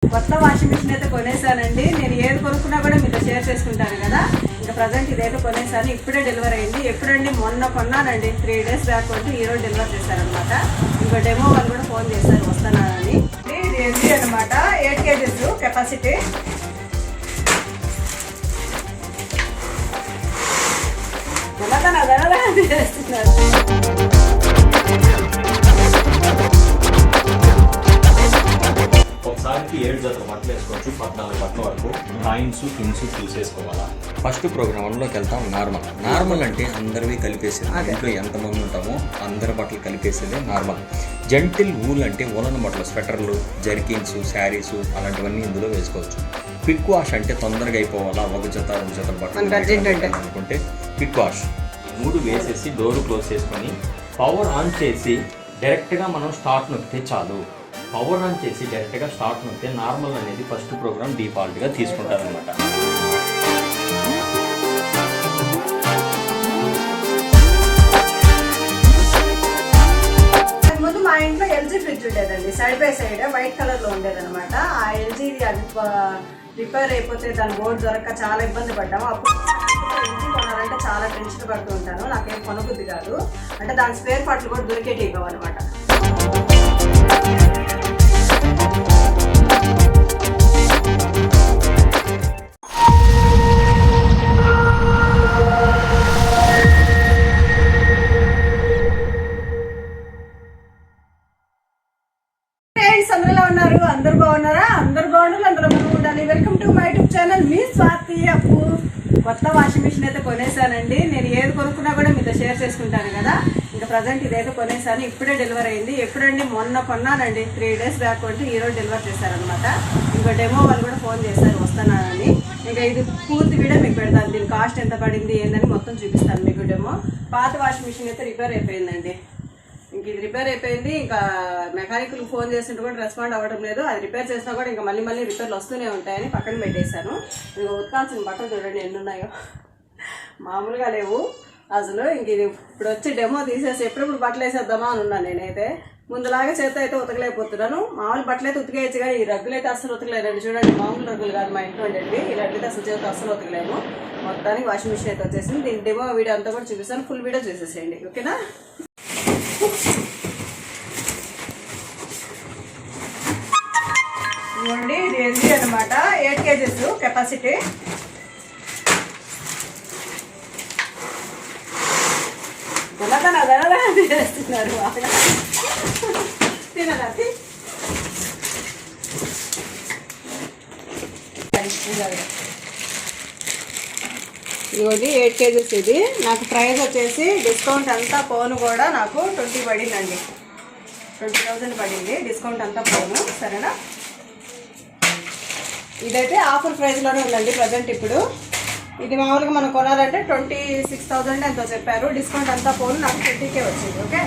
కొత్త washing machine అయితే కొనేసానండి. నేను ఏది కొనుక్కున్నా కూడా మీతో షేర్ చేసుకుంటాను కదా. ఇంకా ప్రజెంట్ ఇదైతే కొనేసాను. ఇప్పుడే డెలివరీ అయింది. ఎప్పుడండి మొన్న కొన్నానండి, 3 days బ్యాక్ కొంటే ఈరోజు డెలివరీ చేశారనమాట. ఇంకా డెమో వాళ్ళు కూడా ఫోన్ చేశారు వస్తున్నానని. ఇది ఎల్జీ అనమాట, 8 kgs కెపాసిటీ. చేస్తున్నారు. ఒకసారికి 7 జతల బట్టలు వేసుకోవచ్చు, 14 బట్టల వరకు. కాయిన్స్ పిన్స్ చూసేసుకోవాలా. ఫస్ట్ ప్రోగ్రామ్ 1లోకి వెళ్తాం. నార్మల్ అంటే అందరివి కలిపేసేది. ఇంట్లో ఎంతమంది ఉంటామో అందరి బట్టలు కలిపేసేదే నార్మల్. జెంటిల్ వూల్ అంటే ఉలన బట్టలు, స్వెటర్లు, జర్కిన్స్, శారీస్ అలాంటివన్నీ ఇందులో వేసుకోవచ్చు. క్విక్ వాష్ అంటే తొందరగా అయిపోవాలా, 1 జత 2 జతల బట్టలు అనుకుంటే క్విక్ వాష్. 3 వేసేసి డోర్ క్లోజ్ చేసుకొని పవర్ ఆన్ చేసి డైరెక్ట్గా మనం స్టార్ట్ నొక్కితే చాలు. పవర్ ఆన్ చేసి డైరెక్ట్గా స్టార్ట్ నొక్కితే నార్మల్ అనేది ఫస్ట్ ప్రోగ్రామ్ డిఫాల్ట్గా తీసుకుంటారనమాట. ముందు మా ఇంట్లో ఎల్జీ ఫ్రిడ్జ్ ఉండేదండి, side by side white colour లో ఉండేదన్నమాట. ఆ ఎల్జీ అది రిపేర్ అయిపోతే దాని బోర్డు దొరక్క చాలా ఇబ్బంది పడ్డాము. అప్పుడు ఎల్జీ కొనాలంటే చాలా టెన్షన్ పడుతూ ఉంటాను. నాకేం కొనబుద్ధి కాదు, అంటే దాని స్పేర్ పార్ట్లు కూడా దొరికేటి ఇవ్వనమాట. అందరిలో ఉన్నారు, అందరు బాగున్నారా? అందరు బాగుండాలి, అందరూ ఉండాలి. Welcome to my YouTube channel, మీ స్వాతి అప్పు. కొత్త వాషింగ్ మిషన్ అయితే కొనేసానండి. నేను ఏది కొనుక్కున్నా కూడా మీతో షేర్ చేసుకుంటాను కదా. ఇంకా ప్రజెంట్ ఇదైతే కొనేసాను. ఇప్పుడే డెలివరీ అయింది. ఎప్పుడండి మొన్న కొన్నానండి, 3 days బ్యాక్ కొంటే ఈరోజు డెలివరీ చేశారనమాట. ఇంకా డెమో వాళ్ళు కూడా ఫోన్ చేశారు వస్తున్నానని. ఇంకా ఇది పూర్తి వీడియో మీకు పెడతాను. దీని కాస్ట్ ఎంత పడింది ఏందని మొత్తం చూపిస్తాను మీకు. డెమో పాత వాషింగ్ మిషన్ అయితే రిపేర్ అయిపోయిందండి. ఇంక ఇది రిపేర్ అయిపోయింది. ఇంకా మెకానిక్కి ఫోన్ చేస్తుంటే కూడా రెస్పాండ్ అవ్వడం లేదు. అది రిపేర్ చేసినా కూడా ఇంకా మళ్ళీ రిపేర్లు వస్తూనే ఉంటాయని పక్కన పెట్టేశాను. ఇంకా ఉతకాల్సిన బట్టలు చూడండి ఎన్ని ఉన్నాయో, మామూలుగా లేవు అసలు. ఇంక ఇది ఇప్పుడు వచ్చి డెమో తీసేసి ఎప్పుడెప్పుడు బట్టలు వేసేద్దామా అని ఉన్నాను. నేనైతే ముందులాగా చేత అయితే ఉతకలేకపోతున్నాను. మామూలు బట్టలు అయితే ఉతికేయచ్చు, కానీ ఈ రగ్గులు అయితే అసలు ఉతకలేదండి. చూడండి, మామూలు రగ్గులు కాదు మా ఇంట్లో ఉండేవి. ఇలాంటిది అసలు చేత అసలు ఉతకలేము. మొత్తానికి వాషింగ్ మిషన్ అయితే వచ్చేసింది. దీని డెమో వీడియో అంతా కూడా చూపిస్తాను. ఫుల్ వీడియో చూసేసేయండి, ఓకేనా? ఇవ్వండి, ఇది ఎల్జీ అనమాట, 8 kgs కెపాసిటీ. చేస్తున్నారు తినది. ఇవ్వండి 8 kgs. ఇది నాకు ప్రైస్ వచ్చేసి డిస్కౌంట్ అంతా పోను కూడా నాకు 20 పడిందండి. 20,000 పడింది డిస్కౌంట్ అంతా పోను, సరేనా? ఇదైతే ఆఫర్ ప్రైస్లోనే ఉందండి ప్రజెంట్ ఇప్పుడు. ఇది మామూలుగా మనం కొనాలంటే 26,000 ఎంతో చెప్పారు. డిస్కౌంట్ అంతా పోను నాకు 20K వచ్చింది, ఓకే?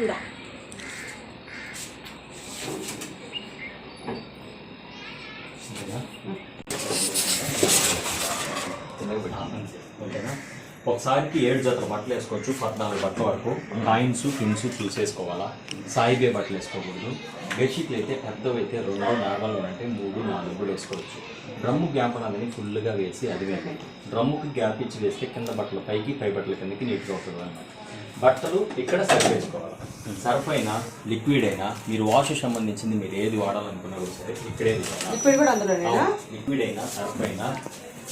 ఇలా ఓకేనా? ఒకసారికి 7 జతల బట్టలు వేసుకోవచ్చు, 14 బట్టల వరకు. Coins pins చూసేసుకోవాలా. సాయిబే బట్టలు వేసుకోకూడదు. బెడ్షీట్లు అయితే పెద్దవి అయితే 2, నార్మల్గా అంటే 3, 4 కూడా వేసుకోవచ్చు. డ్రమ్ము గ్యాప్ అనేది ఫుల్గా వేసి అది వేయకూడదు. డ్రమ్ముకి గ్యాప్ ఇచ్చి వేస్తే కింద బట్టలు పైకి, పై బట్టల కిందకి నీట్గా అవుతుంది అన్నమాట. బట్టలు ఇక్కడ సర్ఫ్ వేసుకోవాలి. సర్ఫ్ అయినా లిక్విడ్ అయినా మీరు వాష్ సంబంధించింది మీరు ఏది వాడాలనుకున్నా కూడా సరే ఇక్కడే లిక్విడ్ అయినా సర్ఫ్ అయినా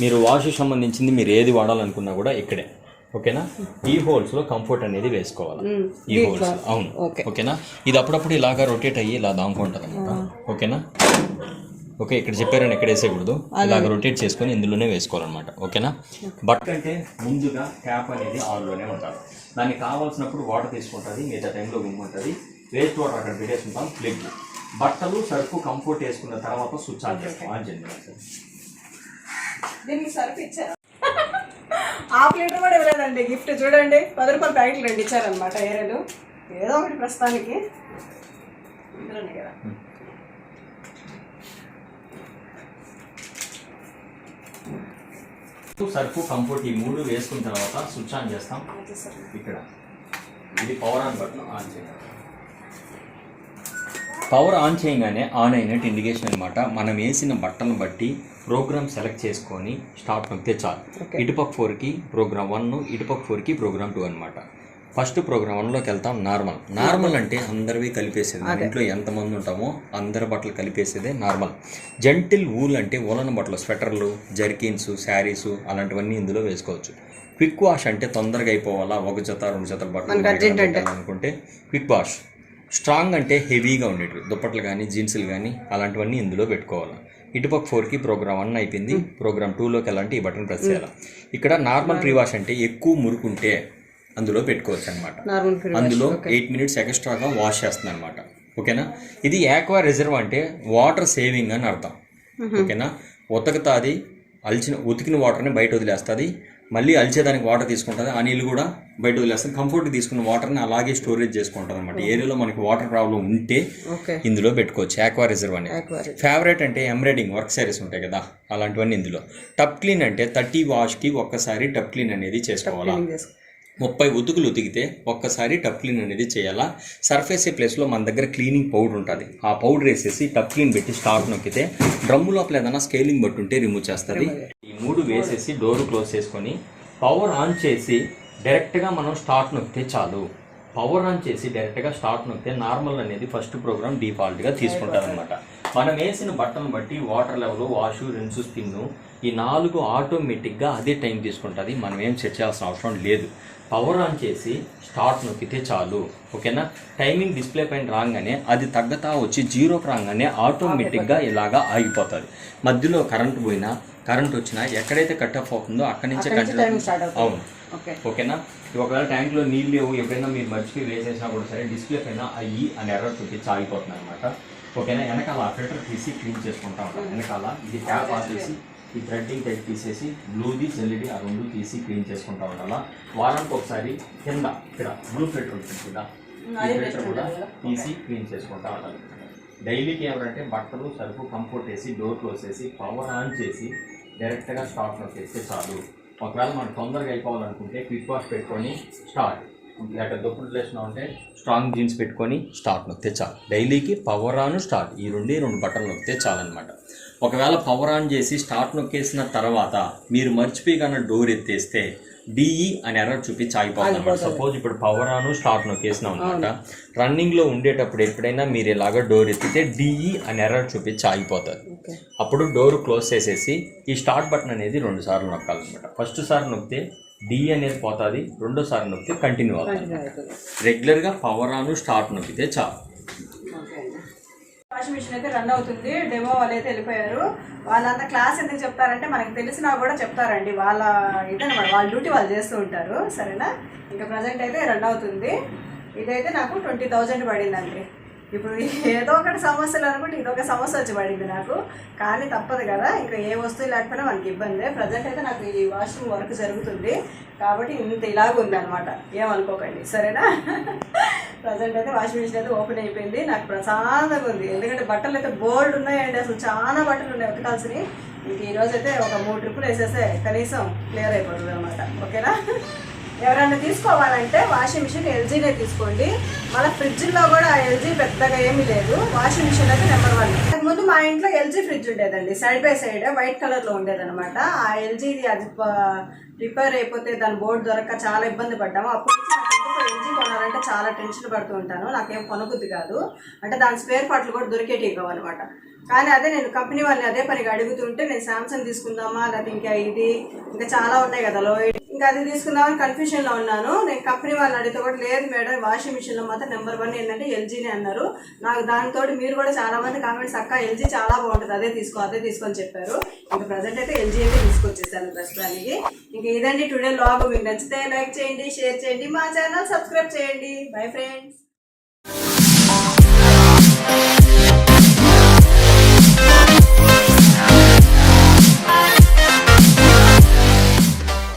మీరు వాష్ సంబంధించింది మీరు ఏది వాడాలనుకున్నా కూడా ఇక్కడే, ఓకేనా? ఈ హోల్స్లో కంఫర్ట్ అనేది వేసుకోవాలి. ఈ హోల్స్ అవును, ఓకేనా? ఇది అప్పుడప్పుడు ఇలాగా రొటేట్ అయ్యి ఇలా దాముకుంటుంది అనమాట, ఓకేనా? ఓకే, ఇక్కడ చెప్పారని ఎక్కడ వేసేయకూడదు, ఇలాగ రొటేట్ చేసుకొని ఇందులోనే వేసుకోవాలన్నమాట, ఓకేనా? బట్ అంటే ముందుగా ట్యాప్ అనేది ఆన్లోనే ఉంటుంది. దానికి కావాల్సినప్పుడు వాటర్ తీసుకుంటుంది, మిగతా టైంలో ఉంటుంది. వేస్ట్ వాటర్ అక్కడ పెట్టేసుకుంటాం. ప్లగ్ బట్టలు సర్ఫ్ కంఫర్ట్ వేసుకున్న తర్వాత స్విచ్ ఆన్ చేస్తాం. ఆన్ చేయండి. దీనికి సర్ఫ్ ఇచ్చారు, 1/2 లీటర్ కూడా ఇవ్వలేదండి గిఫ్ట్. చూడండి, 10 రూపాయల ప్యాకెట్లు 2 ఇచ్చారనమాట. ఏరేలు ఏదో ఒకటి ప్రస్తుతానికి ఇందులోనే కదా. సర్ఫ్ కంఫర్ట్ ఈ మూడు వేసుకున్న తర్వాత స్విచ్ ఆన్ చేస్తాం. ఇక్కడ ఇది పవర్ ఆన్ బటన్ ఆన్ చేయాలి. పవర్ ఆన్ చేయగానే ఆన్ అయినట్టు ఇండికేషన్ అనమాట. మనం వేసిన బట్టలను బట్టి ప్రోగ్రామ్ సెలెక్ట్ చేసుకొని స్టార్ట్ నొక్కితే చాలు. ఇటుపక్క 4కి ప్రోగ్రామ్ 1, ఇటుపక్క 4కి ప్రోగ్రామ్ 2 అనమాట. ఫస్ట్ ప్రోగ్రామ్ 1లోకి వెళ్తాం. నార్మల్ అంటే అందరివి కలిపేసేది. మన ఇంట్లో ఎంతమంది ఉంటామో అందరి బట్టలు కలిపేసేదే నార్మల్. జెంటిల్ వూల్ అంటే ఉలన బట్టలు, స్వెటర్లు, జర్కిన్స్, శారీస్ అలాంటివన్నీ ఇందులో వేసుకోవచ్చు. క్విక్ వాష్ అంటే తొందరగా అయిపోవాలా, 1 జత 2 జతల బట్టలు అనుకుంటే క్విక్ వాష్. స్ట్రాంగ్ అంటే హెవీగా ఉండేవి దుప్పట్లు కానీ జీన్సులు కానీ అలాంటివన్నీ ఇందులో పెట్టుకోవాలి. ఇటుపక్క 4కి ప్రోగ్రామ్ 1 అయిపోయింది. ప్రోగ్రామ్ 2లోకి వెళ్ళాలంటే ఈ బటన్ ప్రెస్ చేయాలి. ఇక్కడ నార్మల్ ప్రీ వాష్ అంటే ఎక్కువ మురుకుంటే అందులో పెట్టుకోవచ్చు అనమాట. అందులో 8 minutes ఎక్స్ట్రాగా వాష్ చేస్తుంది అనమాట. ఓకేనా. ఇది ఆక్వా రిజర్వ్ అంటే వాటర్ సేవింగ్ అని అర్థం. ఓకేనా. ఉతకుతుంది, ఉతికిన వాటర్ని బయట వదిలేస్తుంది, మళ్ళీ అలిచేదానికి వాటర్ తీసుకుంటుంది, ఆ నీళ్ళు కూడా బయట వదిలేస్తుంది. కంఫర్ట్గా తీసుకున్న వాటర్ని అలాగే స్టోరేజ్ చేసుకుంటుంది అనమాట. ఏరియాలో మనకి వాటర్ ప్రాబ్లం ఉంటే ఇందులో పెట్టుకోవచ్చు. ఆక్వా రిజర్వ్ అనేది. ఫేవరెట్ అంటే ఎంబ్రాయిడింగ్ వర్క్ సారీస్ ఉంటాయి కదా, అలాంటివన్నీ ఇందులో. టప్ క్లీన్ అంటే 30 వాష్కి ఒక్కసారి టప్ క్లీన్ అనేది చేసుకోవాలా. 30 ఉతుకులు ఉతికితే ఒక్కసారి టప్ క్లీన్ అనేది చేయాలా. సర్ఫ్ వేసే ప్లేస్లో మన దగ్గర క్లీనింగ్ పౌడర్ ఉంటుంది. ఆ పౌడర్ వేసేసి టప్ క్లీన్ పెట్టి స్టార్ట్ నొక్కితే డ్రమ్ము లోపల ఏదైనా స్కేలింగ్ బట్టి ఉంటే రిమూవ్ చేస్తుంది. ఈ 3 వేసేసి డోర్ క్లోజ్ చేసుకొని పవర్ ఆన్ చేసి డైరెక్ట్గా మనం స్టార్ట్ నొక్కితే చాలు. పవర్ ఆన్ చేసి డైరెక్ట్గా స్టార్ట్ నొక్కితే నార్మల్ అనేది ఫస్ట్ ప్రోగ్రామ్ డిఫాల్ట్గా తీసుకుంటారు అనమాట. మనం వేసిన బట్టను బట్టి వాటర్ లెవెల్, వాషు, రిన్సు, స్పిన్ను ఈ 4 ఆటోమేటిక్గా అదే టైం తీసుకుంటుంది. మనం ఏం సెట్ చేయాల్సిన అవసరం లేదు. పవర్ ఆన్ చేసి స్టార్ట్ నొక్కితే చాలు. ఓకేనా. టైమింగ్ డిస్ప్లే పైన రాగానే అది తగ్గతా వచ్చి 0కి రాగానే ఆటోమేటిక్గా ఇలాగా ఆగిపోతుంది. మధ్యలో కరెంట్ పోయినా, కరెంట్ వచ్చినా ఎక్కడైతే కట్ ఆఫ్ అవుతుందో అక్కడి నుంచే కంటిన్యూ. అవును. ఓకేనా. ఒకవేళ ట్యాంక్లో నీళ్ళు లేవు, ఎప్పుడైనా మీరు మర్చిపోయి వేసేసినా కూడా సరే డిస్ప్లే పైన అయ్యి అని ఎర్రర్ చూపించి ఆగిపోతుంది అనమాట. ఓకేనా. వెనకాల ఫిల్టర్ తీసి క్లీన్ చేసుకుంటా ఉంటాం. వెనకాల ఇది ట్యాప్ ఆపేసి ఈ థ్రెడ్డింగ్ టైప్ తీసేసి బ్లూది జెల్లిది ఆ 2 తీసి క్లీన్ చేసుకుంటా ఉండాలా. వారానికి ఒకసారి కింద ఇక్కడ బ్లూ ఫిల్టర్ ఉంటుంది కదా, ఈ ఫిల్టర్ కూడా తీసి క్లీన్ చేసుకుంటా ఉండాలి. డైలీకి ఏమంటే బట్టలు, సరుకు, కంఫర్ట్ వేసి డోర్ క్లోజ్ చేసి పవర్ ఆన్ చేసి డైరెక్ట్గా స్టార్ట్ నొక్కేస్తే చాలు. ఒకవేళ మనకు తొందరగా అయిపోవాలనుకుంటే క్విక్ వాష్ పెట్టుకొని స్టార్ట్, లేక దుప్పటి ప్లేస్లో ఉంటే స్ట్రాంగ్ జీన్స్ పెట్టుకొని స్టార్ట్ నొక్కితే చాలు. డైలీకి పవర్ ఆన్, స్టార్ట్ ఈ 2 బటన్లు నొక్కితే చాలన్నమాట. ఒకవేళ పవర్ ఆన్ చేసి స్టార్ట్ నొక్కేసిన తర్వాత మీరు మర్చిపోయి కానీ డోర్ ఎత్తేస్తే డిఈ అని ఎర్రర్ చూపించి ఆగిపోతుంది అనమాట. సపోజ్ ఇప్పుడు పవర్ ఆన్ స్టార్ట్ నొక్కేసినాం అనమాట. రన్నింగ్లో ఉండేటప్పుడు ఎప్పుడైనా మీరు ఇలాగ డోర్ ఎత్తితే డిఈ అని ఎర్రర్ చూపించి ఆగిపోతుంది. అప్పుడు డోర్ క్లోజ్ చేసేసి ఈ స్టార్ట్ బటన్ అనేది 2 సార్లు నొక్కాలన్నమాట. ఫస్ట్ సారి నొక్కితే డిఈ అనేది పోతుంది, 2వ సారి నొక్కితే కంటిన్యూ అవుతుంది. రెగ్యులర్గా పవర్ ఆన్ స్టార్ట్ నొక్కితే చాలు. వాషింగ్ మిషన్ అయితే రన్ అవుతుంది. డెమో వాళ్ళు అయితే వెళ్ళిపోయారు. వాళ్ళంతా క్లాస్ ఎందుకు చెప్తారంటే మనకి తెలిసినా కూడా చెప్తారండి. వాళ్ళ ఇదనమాట, వాళ్ళ డ్యూటీ వాళ్ళు చేస్తూ ఉంటారు. సరేనా. ఇంకా ప్రజెంట్ అయితే రన్ అవుతుంది. ఇదైతే నాకు 20,000 పడిందండి. ఇప్పుడు ఏదో ఒకటి సమస్యలు అనుకుంటే ఇదొక సమస్య వచ్చి పడింది నాకు. కానీ తప్పదు కదా, ఇంకా ఏ వస్తువు లేకపోయినా మనకి ఇబ్బంది. ప్రజెంట్ అయితే నాకు ఈ వాష్రూమ్ వర్క్ జరుగుతుంది కాబట్టి ఇంత ఇలాగ ఉందన్నమాట. ఏమనుకోకండి. సరేనా. ప్రజెంట్ అయితే వాషింగ్ మిషన్ అయితే ఓపెన్ అయిపోయింది. నాకు ప్రశాంతంగా ఉంది. ఎందుకంటే బట్టలు అయితే బోల్డ్ ఉన్నాయండి. అసలు చాలా బట్టలు ఉన్నాయి ఉతకాల్సినవి. ఇంక ఈరోజు అయితే ఒక 3 ట్రిప్పులు వేసేస్తే కనీసం క్లియర్ అయిపోతుంది అనమాట. ఓకేనా. ఎవరైనా తీసుకోవాలంటే వాషింగ్ మిషన్ ఎల్జీనే తీసుకోండి. మళ్ళీ ఫ్రిడ్జ్లో కూడా ఎల్జీ పెద్దగా ఏమీ లేదు. వాషింగ్ మిషన్ అయితే నెంబర్ 1. ముందు మా ఇంట్లో ఎల్జీ ఫ్రిడ్జ్ ఉండేదండి. సైడ్ బై సైడ్ వైట్ కలర్లో ఉండేదన్నమాట. ఆ ఎల్జీది అది రిపేర్ అయిపోతే దాని బోర్డు దొరక్క చాలా ఇబ్బంది పడ్డాము. అప్పుడు ఎల్జీ కొనాలంటే చాలా టెన్షన్ పడుతూ ఉంటాను. నాకేం కొనబుద్ధి కాదు. అంటే దాని స్పేర్ పార్ట్లు కూడా దొరికేటివి కావన్నమాట. కానీ అదే నేను కంపెనీ వాళ్ళని అదే పనిగా అడుగుతుంటే నేను శాంసంగ్ తీసుకుందామా లేకపోతే ఇంకా చాలా ఉన్నాయి కదా లో, ఇంకా అది తీసుకుందామని కన్ఫ్యూషన్లో ఉన్నాను. నేను కంపెనీ వాళ్ళని అడిగితే కూడా లేదు మేడం వాషింగ్ మిషన్లో మాత్రం నెంబర్ 1 ఏంటంటే ఎల్జీనే అన్నారు. నాకు దానితో మీరు కూడా చాలా మంది కామెంట్స్ అక్క ఎల్జీ చాలా బాగుంటుంది అదే తీసుకొని చెప్పారు. ఇంకా ప్రజెంట్ అయితే ఎల్జీ అయితే తీసుకొచ్చేసాను ప్రస్తుతానికి. ఇంకా ఇదండి టుడే వ్లాగ్. మీకు నచ్చితే లైక్ చేయండి, షేర్ చేయండి, మా ఛానల్ సబ్స్క్రైబ్ చేయండి. Bye friends.